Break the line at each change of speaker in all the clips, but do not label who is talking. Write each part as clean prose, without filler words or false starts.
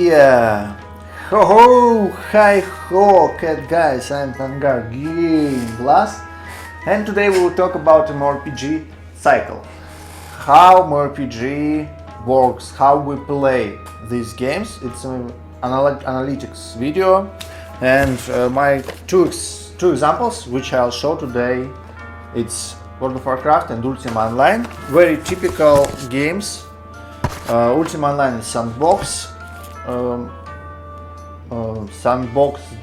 here! Ho ho! Hi ho, cat guys! I'm Tangar Game Glass, and today we will talk about MMORPG cycle. How MMORPG works, how we play these games. It's an analytics video, and my two examples which I'll show today. It's World of Warcraft and Ultima Online. Very typical games. Ultima Online is sandbox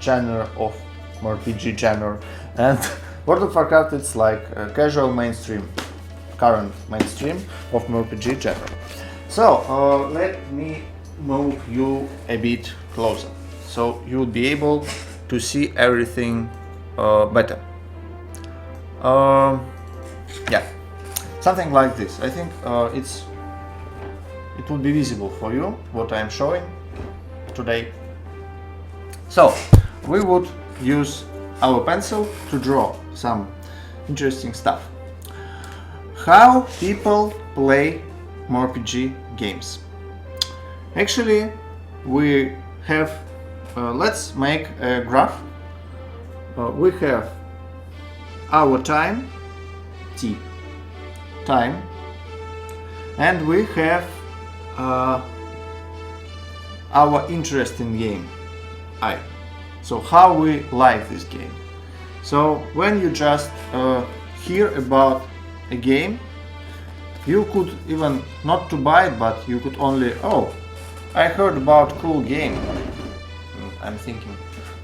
genre of RPG genre, and World of Warcraft it's like a casual mainstream, current mainstream of RPG genre. So let me move you a bit closer, so you'll be able to see everything better. Yeah, something like this. I think it will be visible for you what I am showing today. So we would use our pencil to draw some interesting stuff. How people play MMORPG games. Actually, we have let's make a graph. We have our time, T, time, and we have our interest in game, I. So how we like this game. So when you just hear about a game, you could even not to buy it, but you could only, oh, I heard about cool game. I'm thinking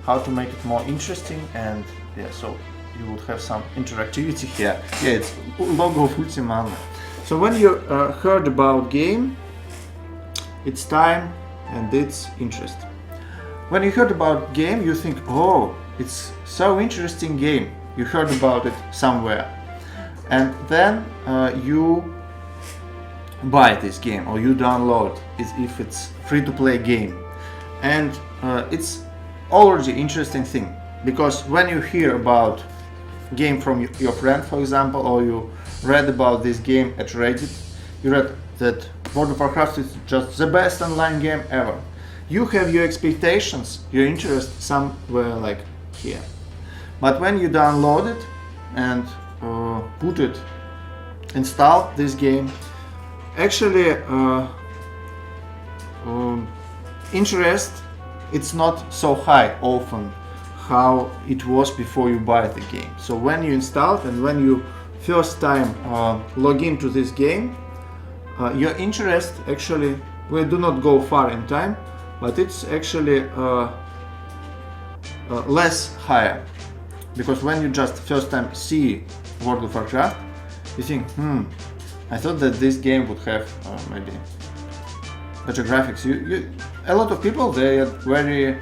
how to make it more interesting, and yeah, so you would have some interactivity here. Yeah, it's logo of Ultima Online. So when you heard about game, it's time and it's interest. When you heard about game, you think, oh, it's so interesting game. You heard about it somewhere, and then you buy this game or you download it if it's free-to-play game, and it's already interesting thing, because when you hear about game from your friend, for example, or you read about this game at Reddit, you read that World of Warcraft is just the best online game ever. You have your expectations, your interest somewhere like here. But when you download it and put it, install this game, actually interest it's not so high often how it was before you buy the game. So when you install it and when you first time log into this game, your interest actually we do not go far in time, but it's actually less higher, because when you just first time see World of Warcraft, you think, I thought that this game would have maybe better graphics. A lot of people, they are very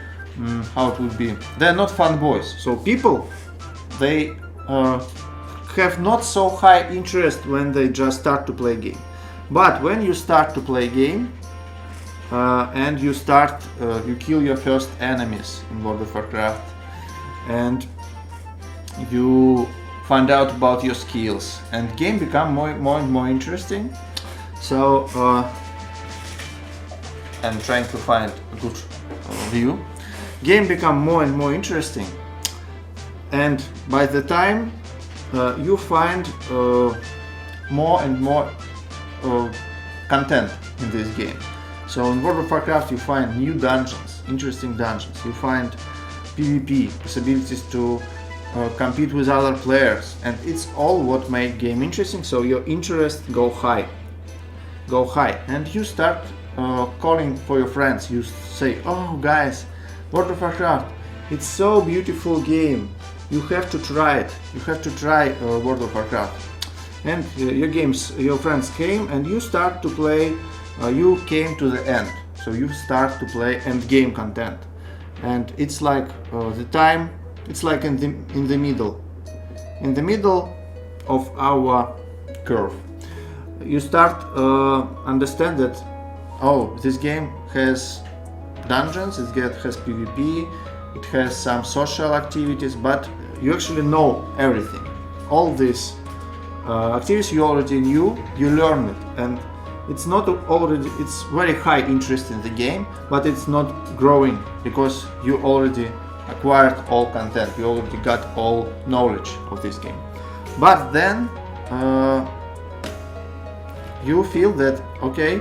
how it would be, they're not fanboys, so people they have not so high interest when they just start to play game. But when you start to play game and you start you kill your first enemies in World of Warcraft, and you find out about your skills, and game become more and more interesting. So I'm trying to find a good view. Game become more and more interesting, and by the time you find more and more content in this game. So in World of Warcraft you find new dungeons, interesting dungeons, you find PvP, possibilities to compete with other players, and it's all what make game interesting. So your interest go high, and you start calling for your friends. You say, oh guys, World of Warcraft, it's so beautiful game, you have to try it, you have to try World of Warcraft. And your friends came and you start to play, you came to the end, so you start to play end game content, and it's like the time, it's like in the middle of our curve. You start understand that, oh, this game has dungeons, it has PvP, it has some social activities, but you actually know everything. All these activities you already knew, you learn it, and it's not already, it's very high interest in the game, but it's not growing because you already acquired all content, you already got all knowledge of this game. But then you feel that, okay,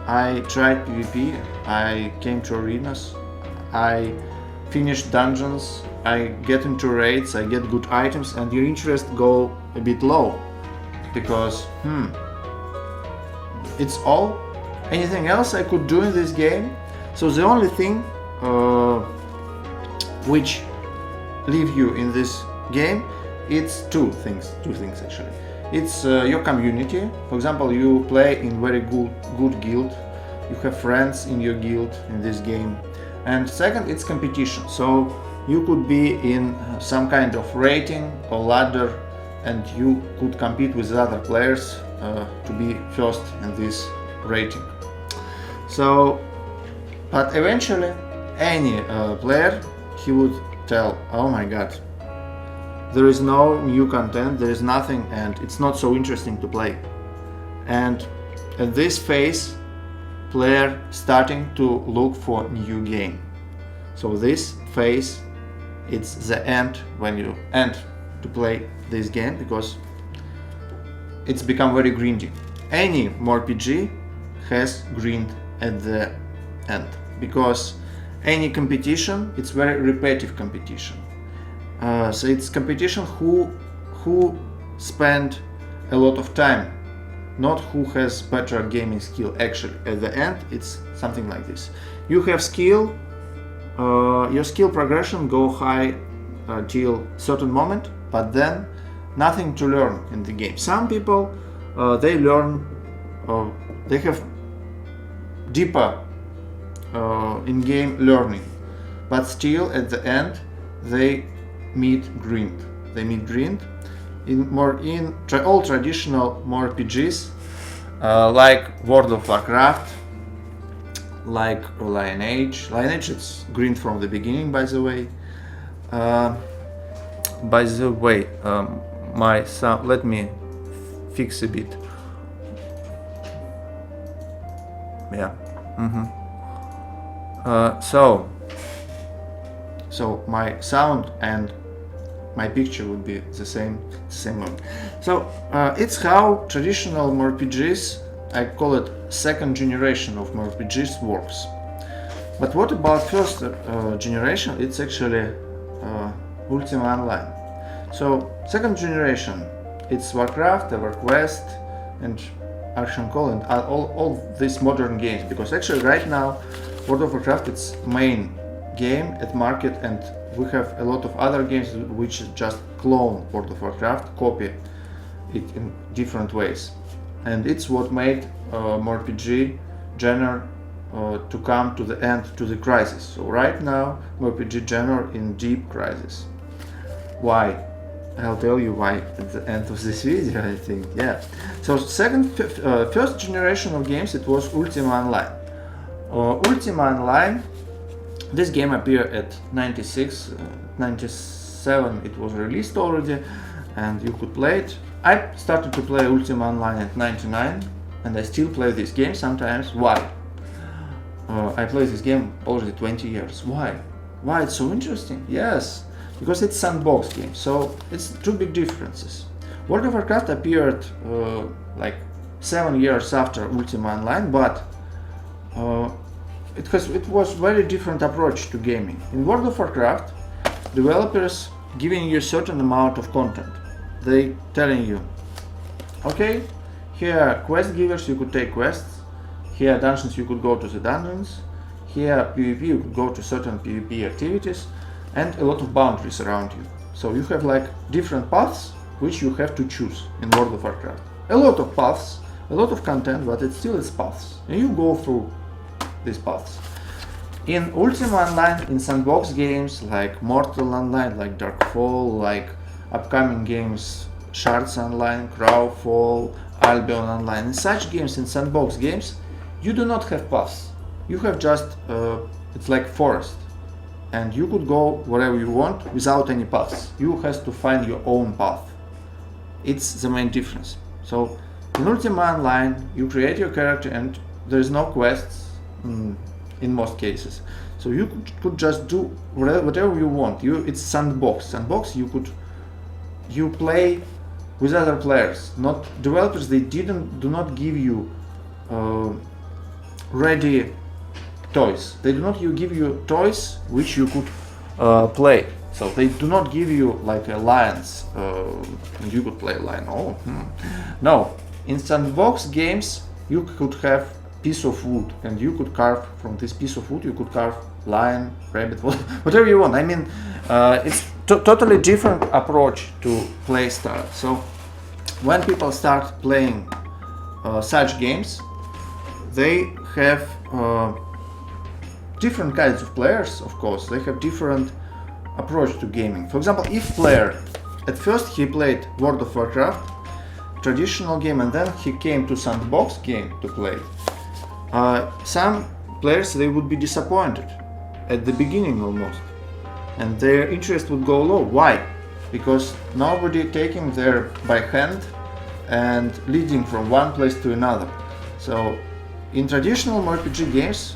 I tried PvP, I came to arenas, I finished dungeons, I get into raids, I get good items, and your interest go a bit low because it's all, anything else I could do in this game. So the only thing which leave you in this game, it's two things actually. It's your community. For example, you play in very good guild, you have friends in your guild in this game. And second, it's competition. So you could be in some kind of rating or ladder, and you could compete with other players to be first in this rating. So, but eventually, any player, he would tell, oh my god, there is no new content, there is nothing, and it's not so interesting to play. And at this phase, player starting to look for new game. So this phase, it's the end when you end to play this game, because it's become very grindy. Any MMORPG has grind at the end, because any competition, it's very repetitive competition. So it's competition who spend a lot of time, not who has better gaming skill. Actually, at the end, it's something like this. You have skill, your skill progression go high till certain moment, but then nothing to learn in the game. Some people they learn, they have deeper in-game learning, but still at the end they meet grind. They meet grind in all traditional MMORPGs like World of Warcraft, like Lineage. Lineage, it's grind from the beginning, by the way. My sound, let me fix a bit. Yeah. So my sound and my picture would be the same one. So it's how traditional MMORPGs, I call it second generation of MMORPGs, works. But what about first generation? It's actually Ultima Online. So second generation, it's Warcraft, EverQuest, and Action Call, and all these modern games. Because actually right now, World of Warcraft, it's main game at market, and we have a lot of other games which just clone World of Warcraft, copy it in different ways, and it's what made MMORPG genre to come to the end, to the crisis. So right now MMORPG genre in deep crisis. Why? I'll tell you why at the end of this video, I think. Yeah. So first generation of games, it was Ultima Online. Ultima Online, this game appeared at 96, 97 it was released already, and you could play it. I started to play Ultima Online at 99, and I still play this game sometimes. Why? I play this game already 20 years. Why? Why it's so interesting? Yes, because it's sandbox game, so it's two big differences. World of Warcraft appeared like 7 years after Ultima Online, but it was very different approach to gaming. In World of Warcraft, developers giving you a certain amount of content. They telling you, okay, here are quest givers, you could take quests. Here are dungeons, you could go to the dungeons. Here PvP, you could go to certain PvP activities, and a lot of boundaries around you. So you have like different paths which you have to choose in World of Warcraft. A lot of paths, a lot of content, but it still is paths, and you go through these paths. In Ultima Online, in sandbox games like Mortal Online, like Darkfall, like upcoming games Shards Online, Crowfall, Albion Online, in such games, in sandbox games, you do not have paths. You have just, it's like forest, and you could go wherever you want without any paths. You have to find your own path. It's the main difference. So In Ultima Online, you create your character and there's no quests in most cases. So you could just do whatever you want. It's sandbox. Sandbox, you play with other players. Not developers. They do not give you ready toys. They do not give you toys which you could play. So they do not give you like a lions and you could play a lion. No. In sandbox games, you could have piece of wood and you could carve from this piece of wood. You could carve lion, rabbit, whatever you want. I mean, it's totally different approach to play style. So when people start playing such games, they have different kinds of players. Of course, they have different approach to gaming. For example, if player at first he played World of Warcraft, traditional game, and then he came to sandbox game to play, some players, they would be disappointed at the beginning almost, and their interest would go low. Why? Because nobody taking there by hand and leading from one place to another. So in traditional RPG games,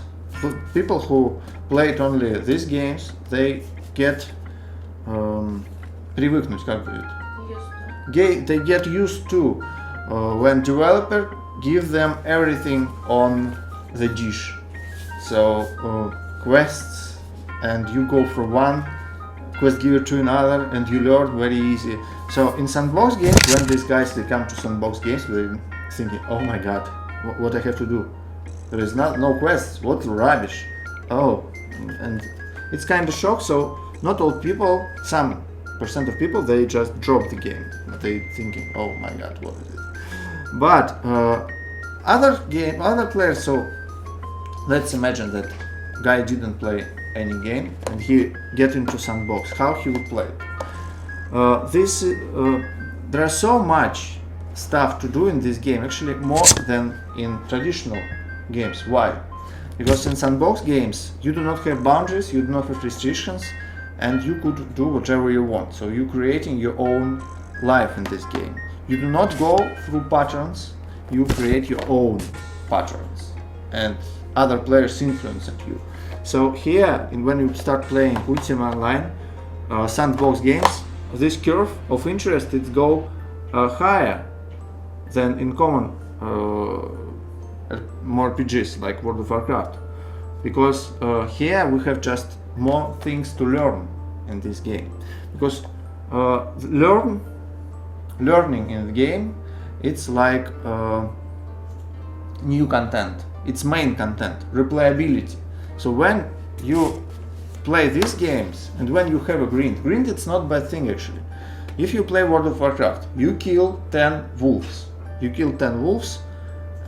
people who played only these games, they get привыкнуть, как говорит? They get used to when developer give them everything on the dish. So quests, and you go from one quest giver to another, and you learn very easy. So in sandbox games, when these guys they come to sandbox games, they're thinking, oh my god, what I have to do? There is no quests. What rubbish! Oh, and it's kind of shock. So not all people, some percent of people, they just drop the game. They thinking, oh my god, what is it? But other players. So let's imagine that guy didn't play any game and he get into sandbox. How he would play? There are so much stuff to do in this game. Actually, more than in traditional games. Why? Because in sandbox games, you do not have boundaries, you do not have restrictions, and you could do whatever you want. So you're creating your own life in this game. You do not go through patterns, you create your own patterns, and other players influence you. So here, when you start playing Ultima Online, sandbox games, this curve of interest it go higher than in common MMORPGs like World of Warcraft, because here we have just more things to learn in this game. Because learning in the game, it's like new content. It's main content, replayability. So when you play these games and when you have a grind, it's not a bad thing actually. If you play World of Warcraft, you kill 10 wolves. You kill 10 wolves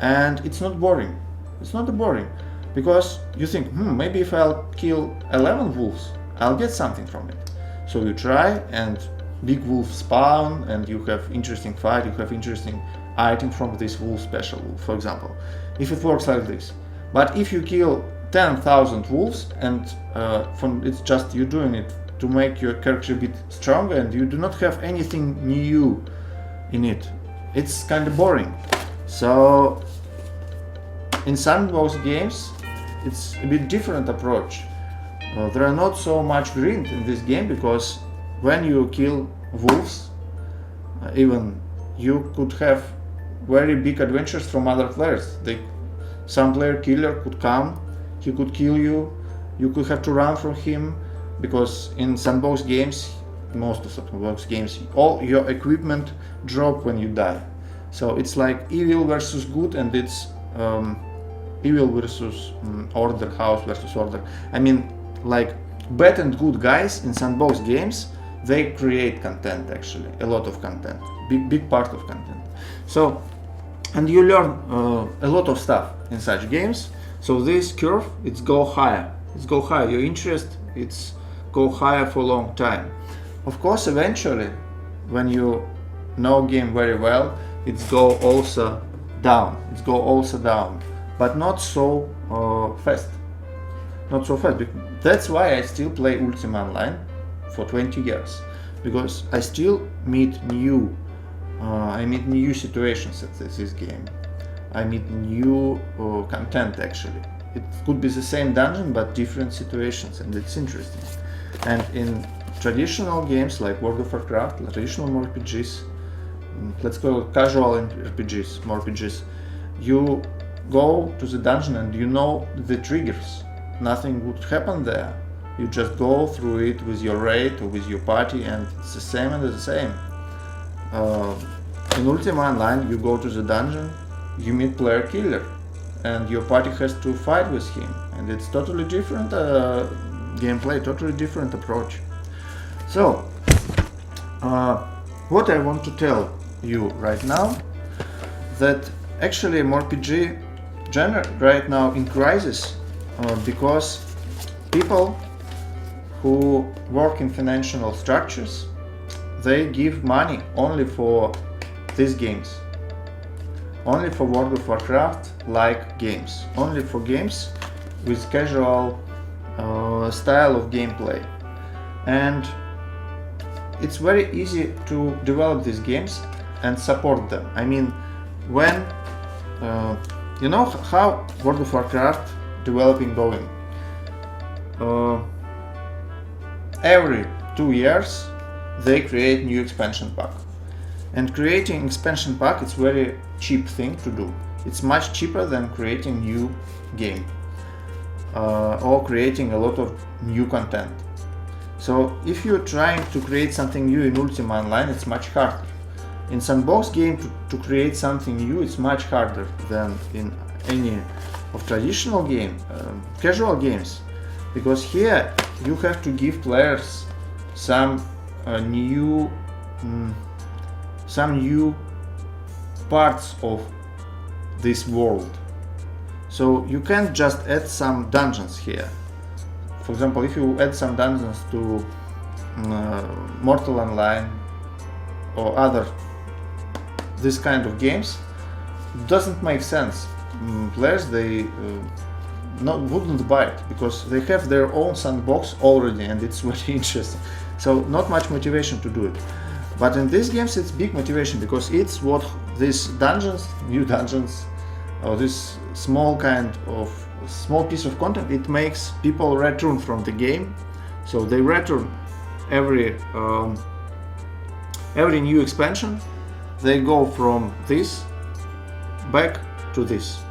and it's not boring. It's not boring because you think, maybe if I'll kill 11 wolves, I'll get something from it. So you try and big wolves spawn and you have interesting fight, you have interesting item from this wolf, special wolf, for example. If it works like this. But if you kill 10,000 wolves and it's just you doing it to make your character a bit stronger and you do not have anything new in it, it's kind of boring. So in sandbox games, it's a bit different approach. There are not so much grind in this game because when you kill wolves, even you could have very big adventures from other players. Some player killer could come, he could kill you, you could have to run from him, because in sandbox games, most of sandbox games, all your equipment drop when you die. So it's like evil versus good, and it's evil versus order, house versus order. I mean, like bad and good guys in sandbox games, they create content actually, a lot of content, big part of content. So, and you learn a lot of stuff in such games. So this curve, it's go higher. Your interest, it's go higher for a long time. Of course, eventually, when you know game very well, it's go also down. But not so fast. That's why I still play Ultima Online for 20 years, because I still meet new I meet new situations at this game. I meet new content actually. It could be the same dungeon but different situations, and it's interesting. And in traditional games like World of Warcraft, traditional RPGs, let's call it casual RPGs, you go to the dungeon and you know the triggers. Nothing would happen there. You just go through it with your raid or with your party, and it's the same and the same. In Ultima Online, you go to the dungeon, you meet player killer, and your party has to fight with him, and it's totally different gameplay, totally different approach. So, what I want to tell you right now, that actually MMORPG genre right now in crisis because people who work in financial structures, they give money only for these games, only for World of Warcraft like games, only for games with casual style of gameplay. And it's very easy to develop these games and support them. I mean, when you know how World of Warcraft developing going, every 2 years they create new expansion pack, and creating expansion pack is very cheap thing to do. It's much cheaper than creating new game or creating a lot of new content. So if you're trying to create something new in Ultima Online, it's much harder. In sandbox game to create something new, it's much harder than in any of traditional game, casual games, because here you have to give players some new parts of this world. So you can't just add some dungeons here. For example, if you add some dungeons to Mortal Online or other this kind of games, it doesn't make sense. Players, they wouldn't buy it because they have their own sandbox already, and it's very interesting. So not much motivation to do it. But in these games it's big motivation, because it's what these dungeons, new dungeons, or this small piece of content, it makes people return from the game. So they return every new expansion. They go from this back to this.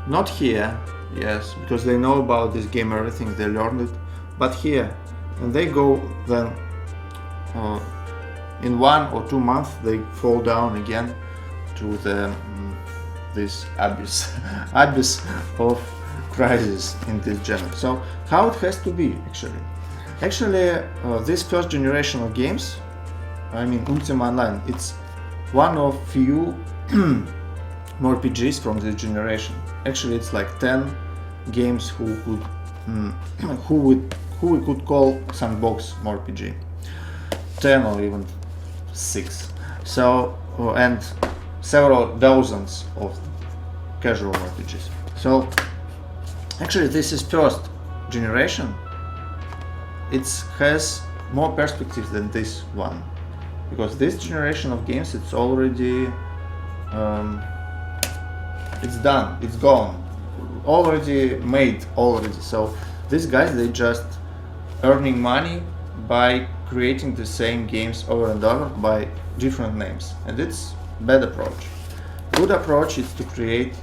Not here, yes, because they know about this game, everything, they learned it, but here. And they go then in 1 or 2 months they fall down again to this abyss of crisis in this genre. So how it has to be actually this first generation of games, I mean Ultima Online, it's one of few RPGs from this generation. Actually it's like 10 games who we could call sandbox RPG, 10 or even 6. So and several dozens of casual RPGs. So actually this is first generation. It has more perspectives than this one, because this generation of games, it's already it's done, it's gone, already made already. So these guys, they just earning money by creating the same games over and over by different names, and it's bad approach. Good approach is to create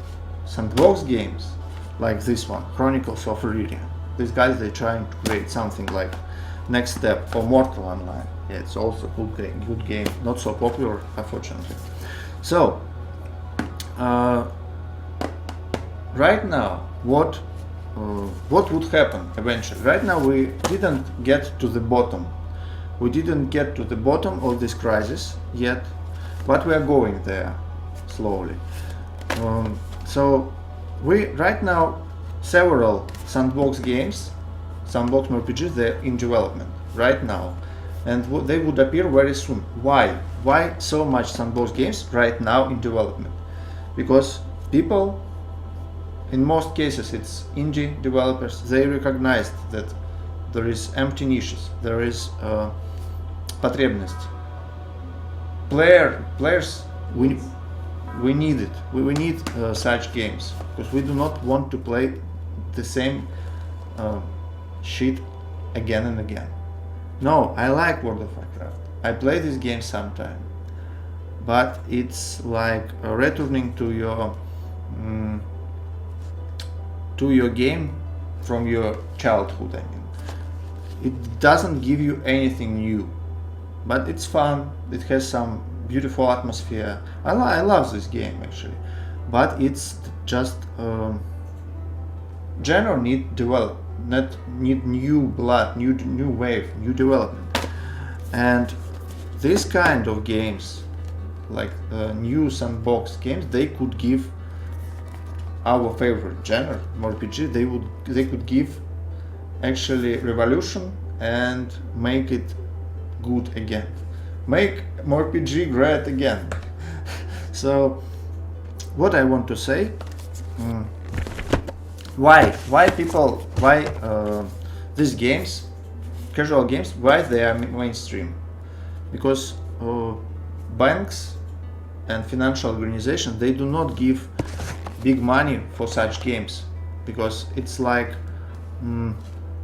sandbox games like this one, Chronicles of Elyria. These guys, they're trying to create something like Next Step or Mortal Online. Yeah, it's also good game, not so popular, unfortunately. So right now, what would happen eventually? Right now we didn't get to the bottom. We didn't get to the bottom of this crisis yet, but we are going there slowly. So we right now several sandbox games, sandbox RPGs, they're in development right now, and they would appear very soon. Why? Why so much sandbox games right now in development? Because people, in most cases it's indie developers, they recognized that there is empty niches, there is потребность players, we need it. We need such games, because we do not want to play the same shit again and again. No, I like World of Warcraft. I play this game sometime, but it's like returning to your game from your childhood. I mean, it doesn't give you anything new, but it's fun. It has some beautiful atmosphere. I love this game actually, but it's just genre need develop, not need new blood, new wave, new development. And this kind of games, like new sandbox games, they could give our favorite genre, RPG. They could give actually revolution and make it good again, make MMORPG great again. So what I want to say, why these games, casual games, why they are mainstream? Because banks and financial organizations, they do not give big money for such games, because it's like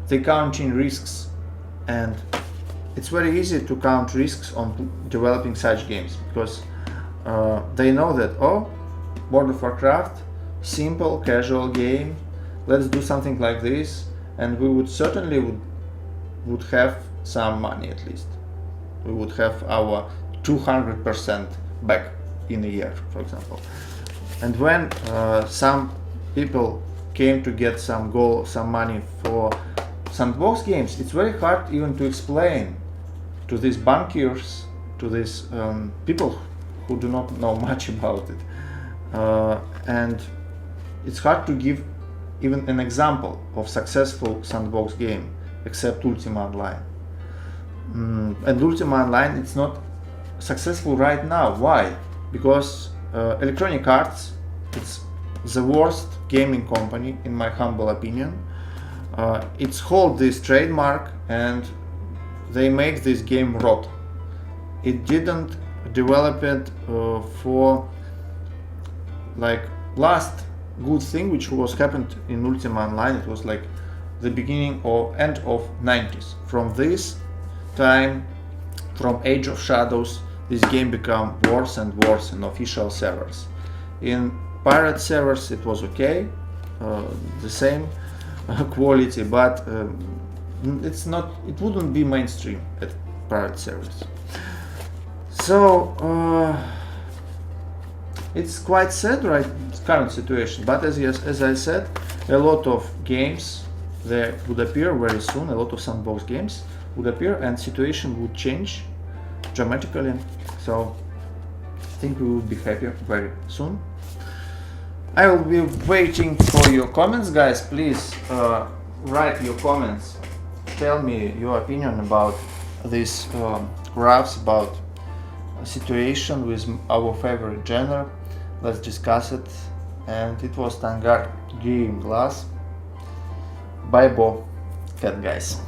they count in risks, and it's very easy to count risks on developing such games, because they know that, oh, World of Warcraft, simple casual game, let's do something like this, and we would certainly would have some money. At least we would have our 200% back in a year, for example. And when some people came to get some money for sandbox games, it's very hard even to explain to these bankiers, to these people who do not know much about it, and it's hard to give even an example of successful sandbox game, except Ultima Online. And Ultima Online, it's not successful right now. Why? Because Electronic Arts, it's the worst gaming company in my humble opinion. It's hold this trademark and they make this game rot. It didn't develop it for like last good thing which was happened in Ultima Online. It was like the beginning or end of 90s. From this time, from Age of Shadows, this game became worse and worse in official servers. In pirate servers it was okay, the same quality, but it's not, it wouldn't be mainstream at pirate servers. So it's quite sad, right, current situation, but as I said, a lot of games there would appear very soon, a lot of sandbox games would appear, and situation would change dramatically. So I think we will be happier very soon. I will be waiting for your comments, guys. Please write your comments, tell me your opinion about these graphs, about a situation with our favorite genre. Let's discuss it. And it was Tangar Game Glass. Bye, Bo, cat guys.